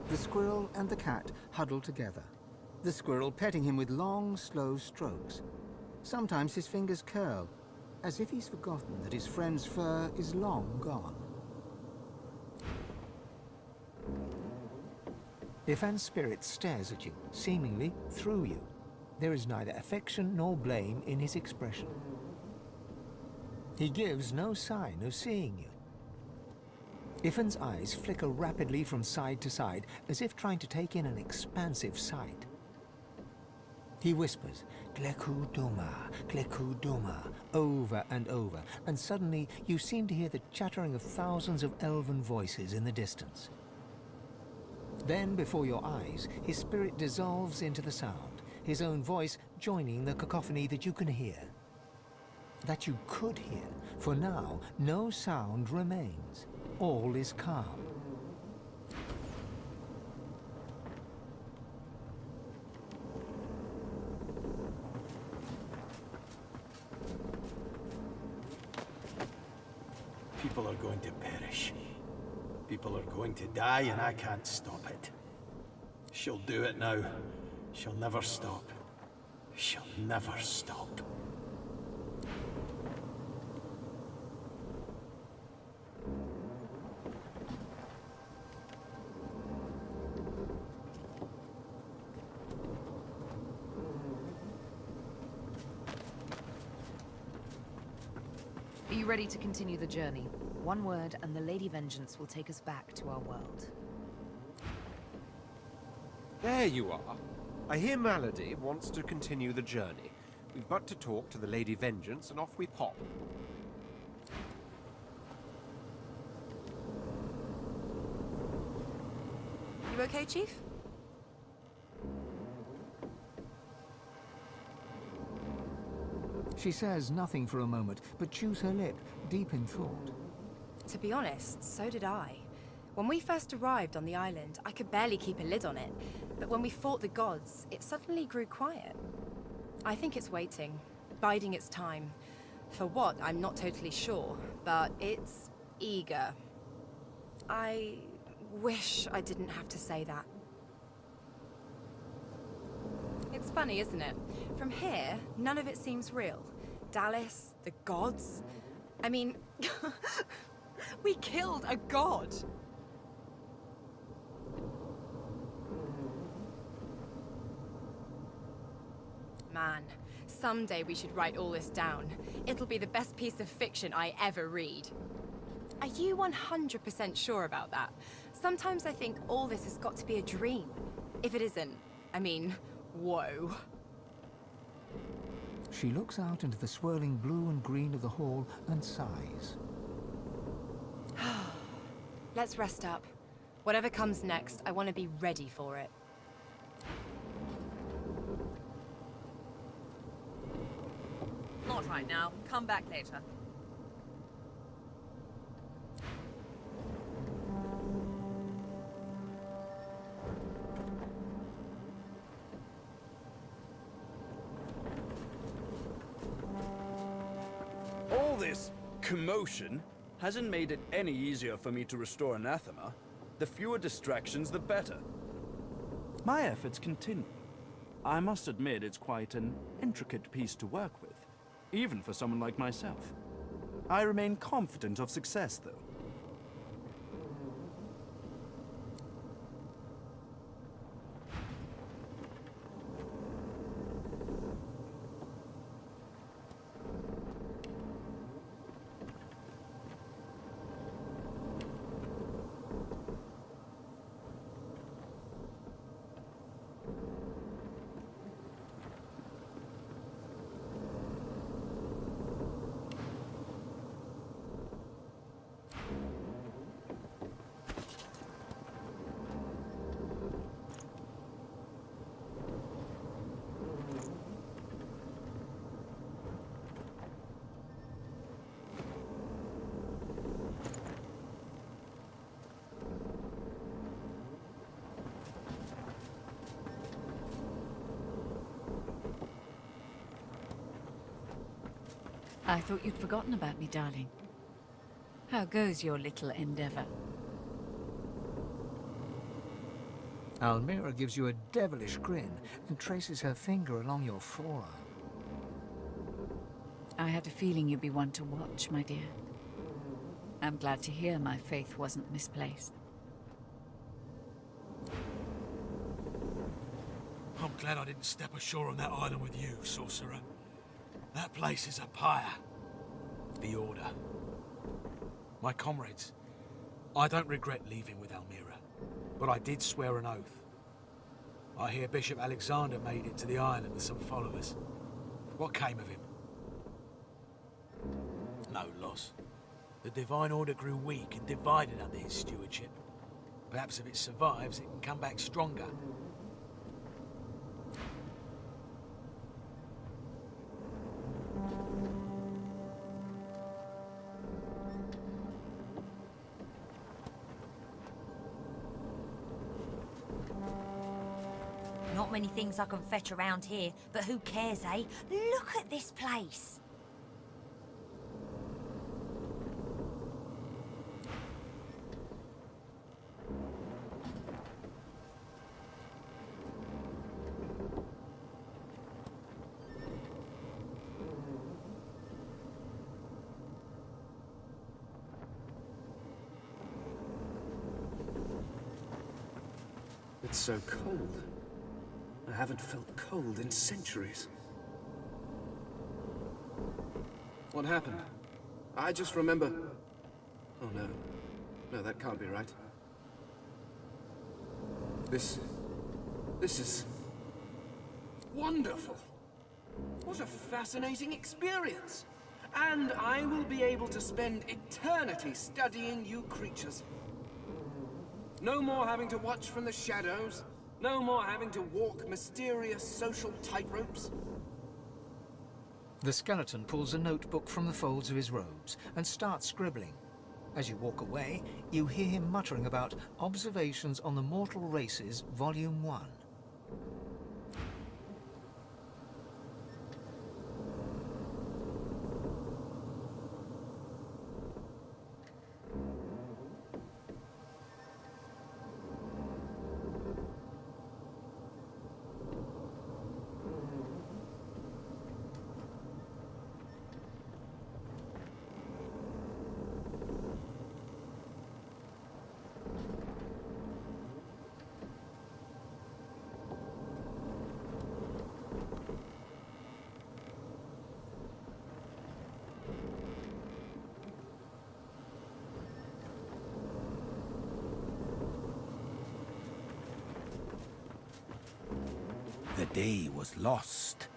The squirrel and the cat huddle together, the squirrel petting him with long, slow strokes. Sometimes his fingers curl, as if he's forgotten that his friend's fur is long gone. Ifan's spirit stares at you, seemingly through you. There is neither affection nor blame in his expression. He gives no sign of seeing you. Ifan's eyes flicker rapidly from side to side, as if trying to take in an expansive sight. He whispers, "Glekuduma, Glekuduma," over and over, and suddenly you seem to hear the chattering of thousands of elven voices in the distance. Then, before your eyes, his spirit dissolves into the sound, his own voice joining the cacophony that you can hear. That you could hear, for now no sound remains. All is calm. People are going to perish. People are going to die, and I can't stop it. She'll do it now. She'll never stop. She'll never stop. Are you ready to continue the journey? One word and the Lady Vengeance will take us back to our world. There you are. I hear Malady wants to continue the journey. We've but to talk to the Lady Vengeance and off we pop. You okay, Chief? She says nothing for a moment, but chews her lip, deep in thought. To be honest, so did I. When we first arrived on the island, I could barely keep a lid on it. But when we fought the gods, it suddenly grew quiet. I think it's waiting, biding its time. For what, I'm not totally sure, but it's eager. I wish I didn't have to say that. It's funny, isn't it? From here, none of it seems real. Dallas, the gods. I mean, we killed a god. Man, someday we should write all this down. It'll be the best piece of fiction I ever read. Are you 100% sure about that? Sometimes I think all this has got to be a dream. If it isn't, I mean, whoa. She looks out into the swirling blue and green of the hall and sighs. Let's rest up. Whatever comes next, I want to be ready for it. Not right now. Come back later. All this commotion hasn't made it any easier for me to restore anathema. The fewer distractions, the better. My efforts continue. I must admit it's quite an intricate piece to work with, even for someone like myself. I remain confident of success, though. I thought you'd forgotten about me, darling. How goes your little endeavor? Almira gives you a devilish grin and traces her finger along your forearm. I had a feeling you'd be one to watch, my dear. I'm glad to hear my faith wasn't misplaced. I'm glad I didn't step ashore on that island with you, sorcerer. That place is a pyre. The Order. My comrades, I don't regret leaving with Almira, but I did swear an oath. I hear Bishop Alexander made it to the island with some followers. What came of him? No loss. The Divine Order grew weak and divided under his stewardship. Perhaps if it survives, it can come back stronger. Not many things I can fetch around here, but who cares, eh? Look at this place! It's so cold. I haven't felt cold in centuries. What happened? I just remember... Oh no. No, that can't be right. This is... wonderful! What a fascinating experience! And I will be able to spend eternity studying you creatures. No more having to watch from the shadows. No more having to walk mysterious social tightropes. The skeleton pulls a notebook from the folds of his robes and starts scribbling. As you walk away, you hear him muttering about Observations on the Mortal Races, Volume 1. The day was lost,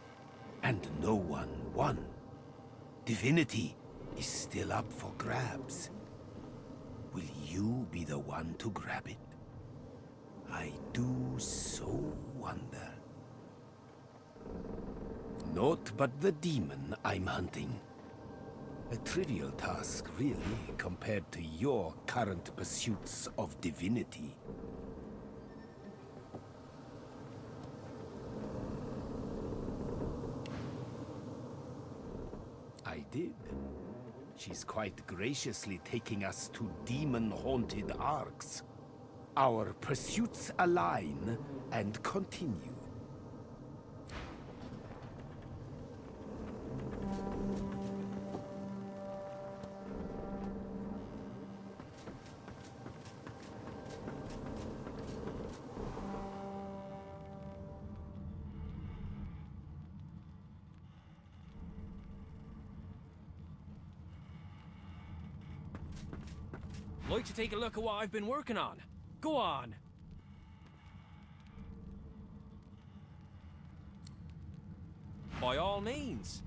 and no one won. Divinity is still up for grabs. Will you be the one to grab it? I do so wonder. Naught but the demon I'm hunting. A trivial task, really, compared to your current pursuits of divinity. I did. She's quite graciously taking us to demon-haunted arcs. Our pursuits align and continue. Like to take a look at what I've been working on? Go on! By all means.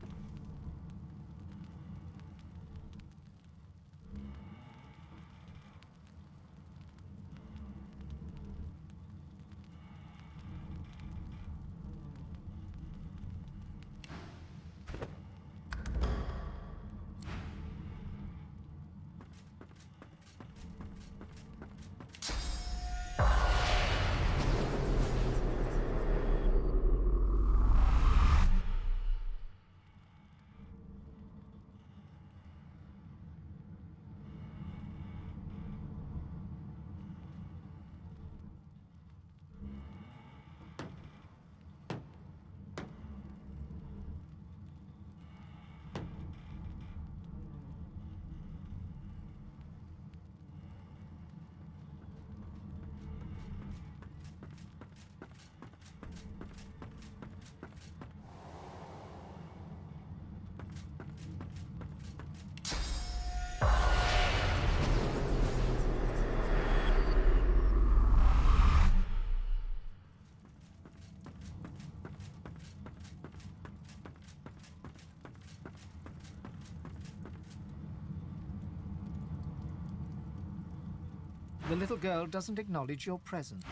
The little girl doesn't acknowledge your presence.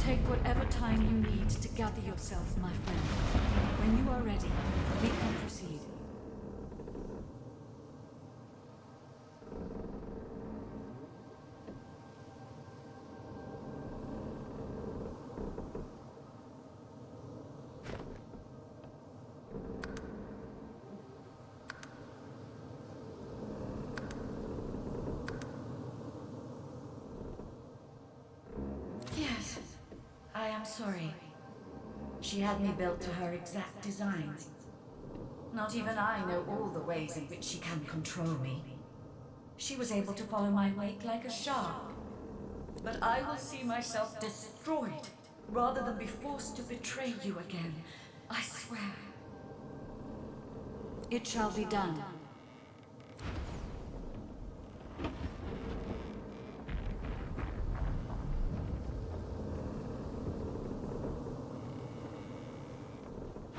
Take whatever time you need to gather yourself, my friend. When you are ready, we can proceed. Yes, I am sorry. She had me built to her exact designs. Not even I know all the ways in which she can control me. She was able to follow my wake like a shark. But I will see myself destroyed rather than be forced to betray you again. I swear. It shall be done.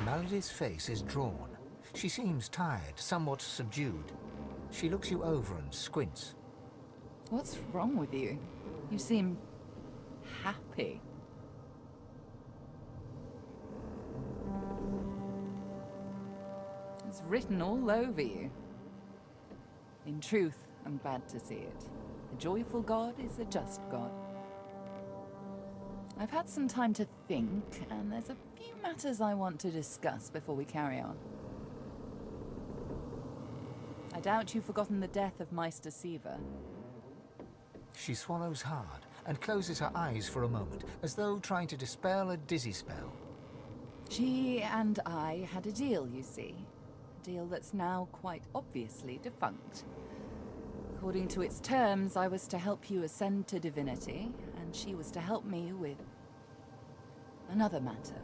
Melody's face is drawn. She seems tired, somewhat subdued. She looks you over and squints. What's wrong with you? You seem happy. It's written all over you. In truth, I'm glad to see it. A joyful God is a just God. I've had some time to think, and there's a few matters I want to discuss before we carry on. I doubt you've forgotten the death of Meister Siva. She swallows hard and closes her eyes for a moment, as though trying to dispel a dizzy spell. She and I had a deal, you see. A deal that's now quite obviously defunct. According to its terms, I was to help you ascend to divinity, and she was to help me with another matter.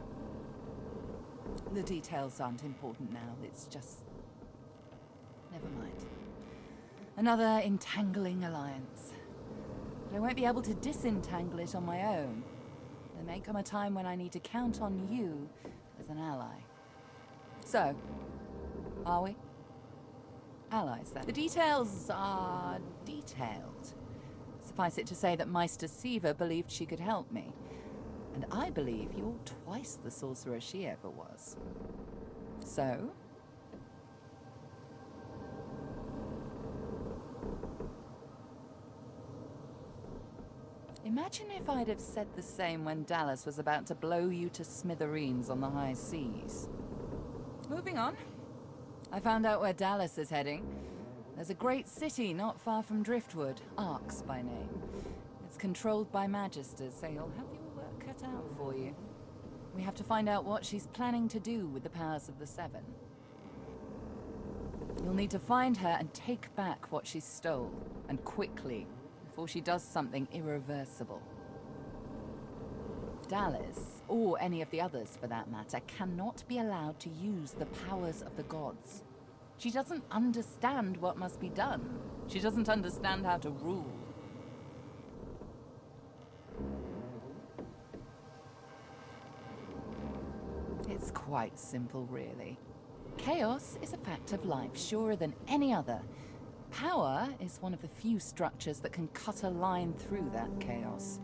The details aren't important now, it's just... never mind. Another entangling alliance. But I won't be able to disentangle it on my own. There may come a time when I need to count on you as an ally. So, are we? Allies, then. The details are detailed. Suffice it to say that Meister Siva believed she could help me. And I believe you're twice the sorcerer she ever was. So? Imagine if I'd have said the same when Dallas was about to blow you to smithereens on the high seas. Moving on. I found out where Dallas is heading. There's a great city not far from Driftwood, Arx by name. It's controlled by Magisters, so you'll have your work cut out for you. We have to find out what she's planning to do with the powers of the Seven. You'll need to find her and take back what she stole, and quickly, before she does something irreversible. Dallas, or any of the others for that matter, cannot be allowed to use the powers of the gods. She doesn't understand what must be done. She doesn't understand how to rule. It's quite simple, really. Chaos is a fact of life, surer than any other. Power is one of the few structures that can cut a line through that chaos.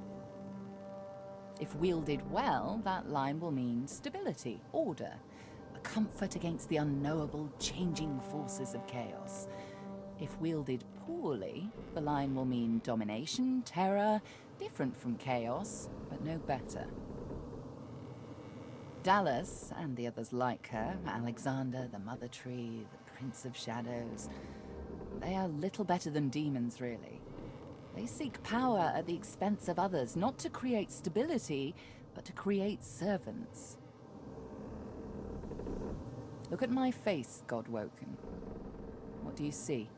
If wielded well, that line will mean stability, order, a comfort against the unknowable, changing forces of chaos. If wielded poorly, the line will mean domination, terror, different from chaos, but no better. Dallas, and the others like her, Alexander, the Mother Tree, the Prince of Shadows, they are little better than demons, really. They seek power at the expense of others, not to create stability, but to create servants. Look at my face, Godwoken. What do you see?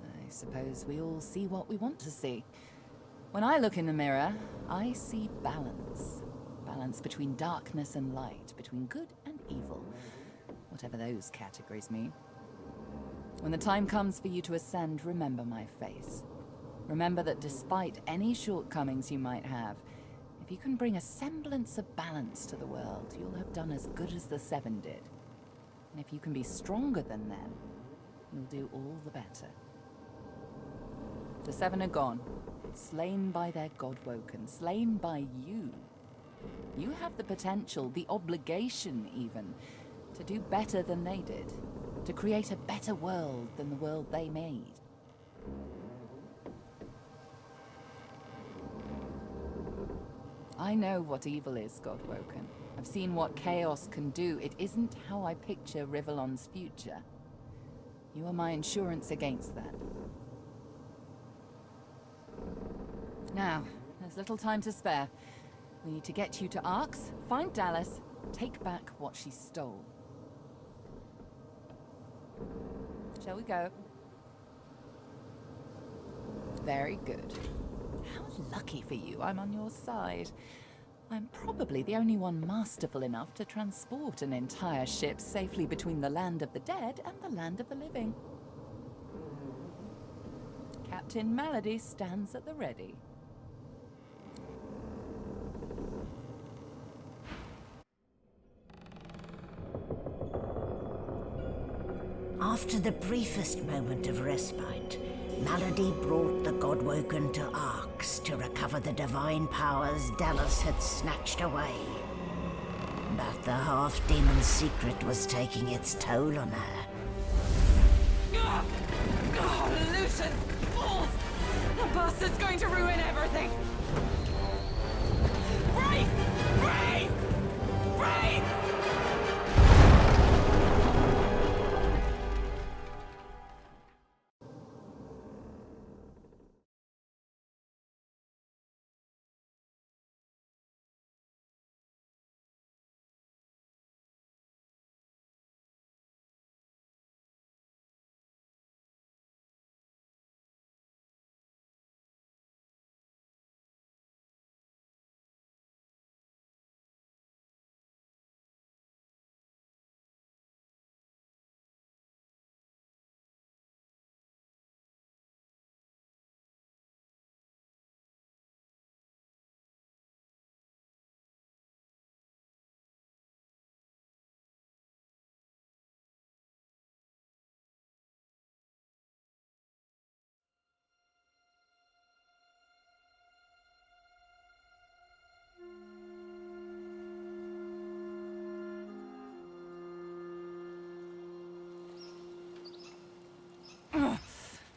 I suppose we all see what we want to see. When I look in the mirror, I see balance. Balance between darkness and light, between good and evil, whatever those categories mean. When the time comes for you to ascend, remember my face. Remember that despite any shortcomings you might have, if you can bring a semblance of balance to the world, you'll have done as good as the Seven did. And if you can be stronger than them, you'll do all the better. The Seven are gone, slain by their Godwoken, slain by you. You have the potential, the obligation even, to do better than they did, to create a better world than the world they made. I know what evil is, Godwoken. I've seen what chaos can do. It isn't how I picture Rivellon's future. You are my insurance against that. Now, there's little time to spare. We need to get you to Arx, find Dallas, take back what she stole. Shall we go? Very good. How lucky for you I'm on your side. I'm probably the only one masterful enough to transport an entire ship safely between the land of the dead and the land of the living. Captain Malady stands at the ready. After the briefest moment of respite, Malady brought the Godwoken to Arx to recover the divine powers Dallas had snatched away. But the half-demon's secret was taking its toll on her. Lucian! Fools! The bastard's going to ruin everything! Brace! Brace! Brace!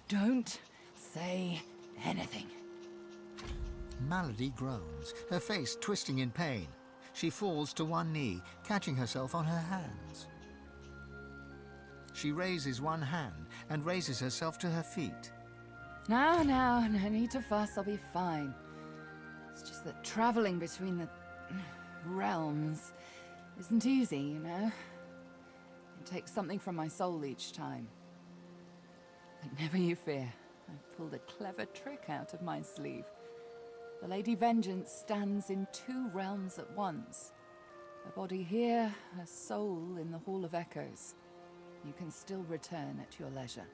Don't say anything. Malady groans, her face twisting in pain. She falls to one knee, catching herself on her hands. She raises one hand and raises herself to her feet. Now, no need to fuss, I'll be fine. It's just that traveling between the realms isn't easy, you know? It takes something from my soul each time. But never you fear, I've pulled a clever trick out of my sleeve. The Lady Vengeance stands in two realms at once. Her body here, her soul in the Hall of Echoes. You can still return at your leisure.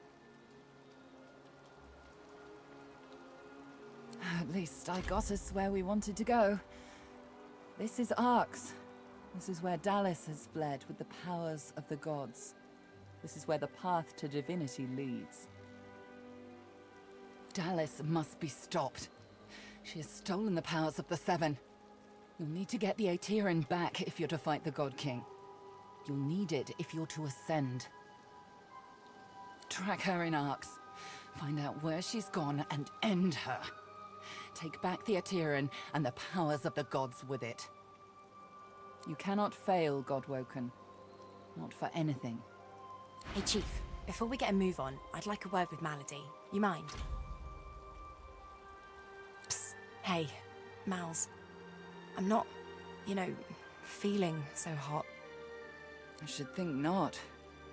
At least I got us where we wanted to go. This is Arx. This is where Dallas has fled with the powers of the gods. This is where the path to divinity leads. Dallas must be stopped. She has stolen the powers of the Seven. You'll need to get the Aetherin back if you're to fight the God King. You'll need it if you're to ascend. Track her in Arx. Find out where she's gone and end her. Take back the Atiran and the powers of the gods with it. You cannot fail, Godwoken. Not for anything. Hey, Chief. Before we get a move on, I'd like a word with Malady. You mind? Psst. Hey, Mals. I'm not, feeling so hot. I should think not.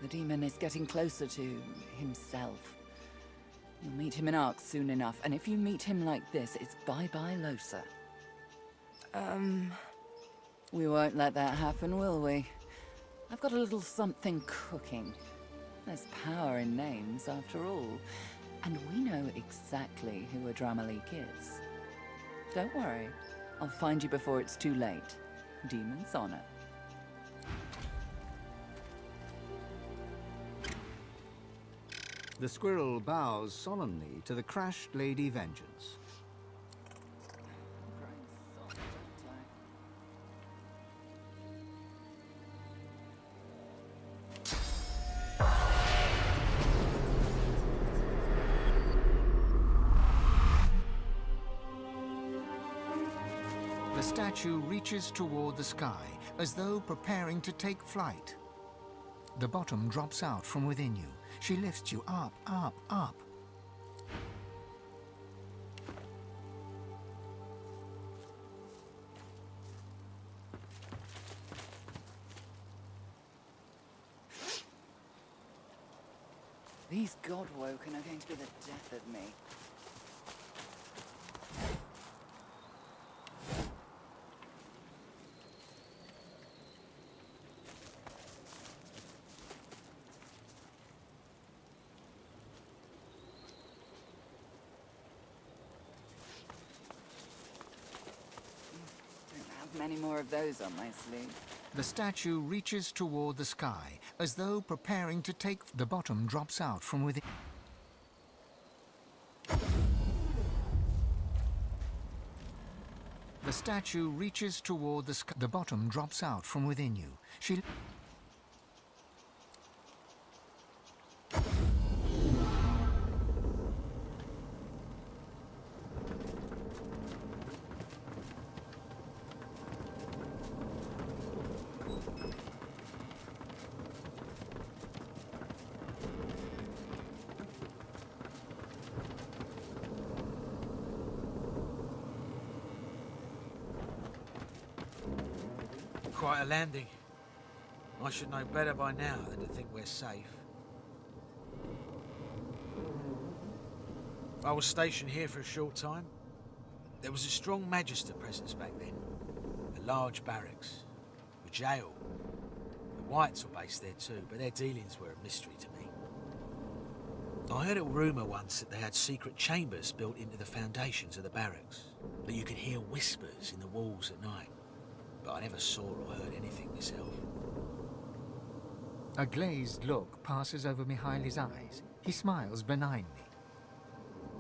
The demon is getting closer to himself. You'll meet him in Ark soon enough, and if you meet him like this, it's bye-bye Losa. We won't let that happen, will we? I've got a little something cooking. There's power in names, after all. And we know exactly who Adramalik is. Don't worry. I'll find you before it's too late. Demon's honor. The squirrel bows solemnly to the crashed Lady Vengeance. The statue reaches toward the sky, as though preparing to take flight. The bottom drops out from within you. She lifts you up, up, up. These Godwoken are going to be the death of me. Many more of those on my sleeve. The statue reaches toward the sky, as though preparing to take... The bottom drops out from within. The statue reaches toward the sky. The bottom drops out from within you. She... Quite a landing. I should know better by now than to think we're safe. I was stationed here for a short time. There was a strong Magister presence back then. A large barracks. A jail. The Whites were based there too, but their dealings were a mystery to me. I heard a rumour once that they had secret chambers built into the foundations of the barracks, that you could hear whispers in the walls at night. But I never saw or heard anything myself. A glazed look passes over Mihaily's eyes. He smiles benignly.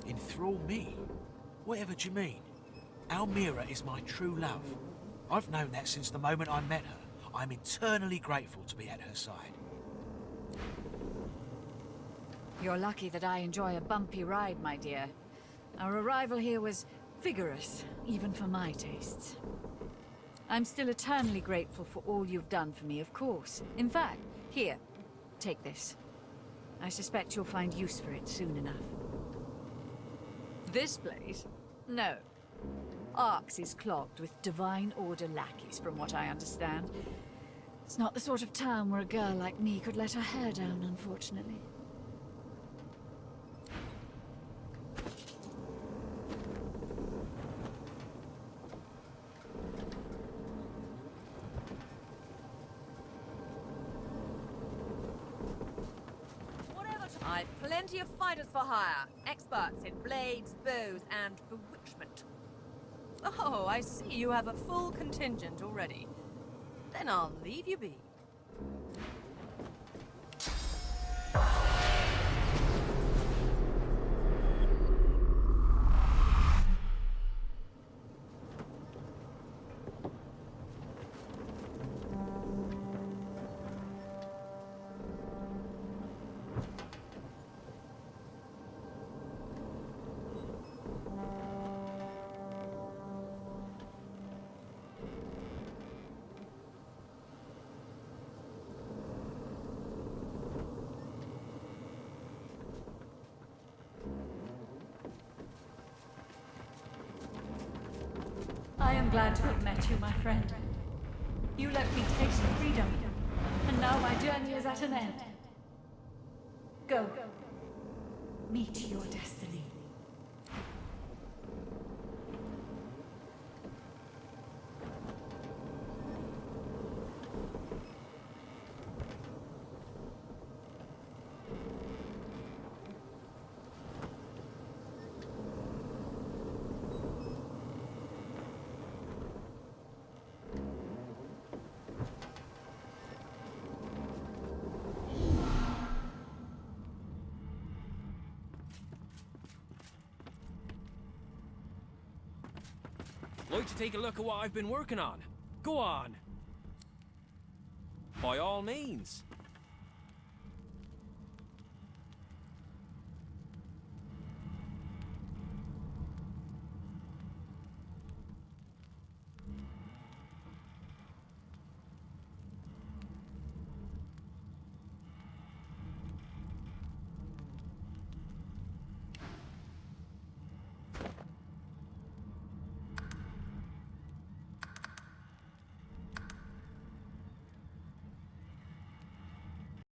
Enthrall me? Whatever do you mean? Almira is my true love. I've known that since the moment I met her. I'm eternally grateful to be at her side. You're lucky that I enjoy a bumpy ride, my dear. Our arrival here was vigorous, even for my tastes. I'm still eternally grateful for all you've done for me, of course. In fact, here, take this. I suspect you'll find use for it soon enough. This place? No. Ark's is clogged with Divine Order lackeys, from what I understand. It's not the sort of town where a girl like me could let her hair down, unfortunately. I've plenty of fighters for hire, experts in blades, bows, and bewitchment. Oh, I see you have a full contingent already. Then I'll leave you be. am glad to have met you, my friend. You let me taste freedom, and now my journey is at an end. Go. Meet your destiny. Like to take a look at what I've been working on? Go on. By all means.